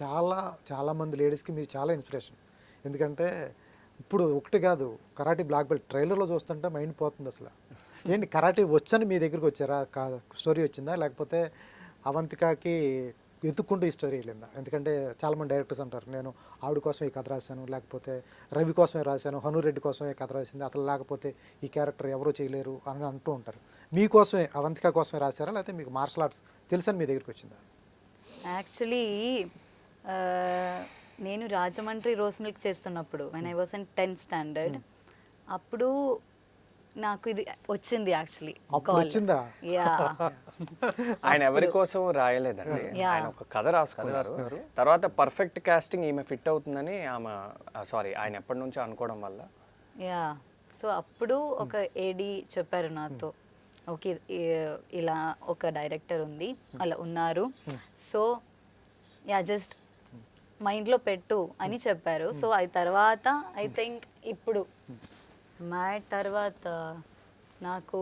చాలా చాలామంది లేడీస్కి మీరు చాలా ఇన్స్పిరేషన్. ఎందుకంటే ఇప్పుడు ఒకటి కాదు, కరాటే బ్లాక్ బెల్ట్ ట్రైలర్లో చూస్తుంటే మైండ్ పోతుంది అసలు. ఏంటి కరాటే వచ్చని మీ దగ్గరికి వచ్చారా? స్టోరీ వచ్చిందా, లేకపోతే అవంతికకి వెతుక్కుంటూ ఈ స్టోరీ వెళ్ళిందా? ఎందుకంటే చాలామంది డైరెక్టర్స్ అంటారు, నేను ఆవిడ కోసం ఈ కథ రాశాను, లేకపోతే రవి కోసమే రాశాను, హనురెడ్డి కోసమే కథ రాసింది, అతను లేకపోతే ఈ క్యారెక్టర్ ఎవరూ చేయలేరు అని అంటూ ఉంటారు. మీకోసమే, అవంతిక కోసమే రాశారా, లేకపోతే మీకు మార్షల్ ఆర్ట్స్ తెలుసని మీ దగ్గరికి వచ్చిందా? యాక్చువల్లీ నేను రాజమండ్రి రోస్ మిల్క్ చేస్తున్నప్పుడు when I was in 10th standard అప్పుడు నాకు ఇది వచ్చింది యాక్చువల్లీ అప్పుడు వచ్చిందా? యా ఆయన ఎవరి కోసం రాయలేదండి, Yeah. ఆయన ఒక కథ రాసుకున్నారు. తర్వాత పర్ఫెక్ట్ కాస్టింగ్ ఈమె ఫిట్ అవుతుందని ఆమె సారీ ఆయన ఎప్పటి నుంచో అనుకోవడం వల్ల యా సో అప్పుడు ఒక ఏడి చెప్పారు నాతో, ఓకే ఇలా ఒక డైరెక్టర్ ఉంది, అలా ఉన్నారు, సో యా జస్ట్ మైండ్లో పెట్టు అని చెప్పారు. సో అది తర్వాత ఐ థింక్ ఇప్పుడు మ్యాట్ తర్వాత నాకు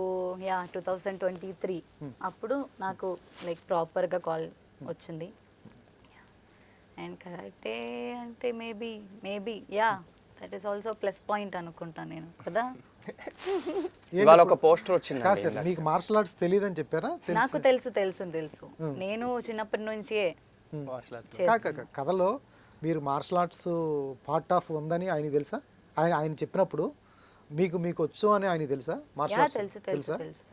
2023 అప్పుడు నాకు లైక్ ప్రాపర్గా కాల్ వచ్చింది. అండ్ కరాటే అంటే maybe yeah that is also plus point అనుకుంటాను నేను కదా. ఇవాళ ఒక పోస్టర్ కాదు వచ్చింది సార్, మీకు మార్షల్ ఆర్ట్స్ తెలియదని చెప్పారా? నాకు తెలుసు నేను చిన్నప్పటి నుంచే కథలో మీరు మార్షల్ ఆర్ట్స్ పార్ట్ ఆఫ్ ఉందని ఆయన తెలుసా? ఆయన చెప్పినప్పుడు మీకు వచ్చు అని ఆయన తెలుసా? మార్షల్ యా ఆర్ట్స్ తెలుసు తెలుసా?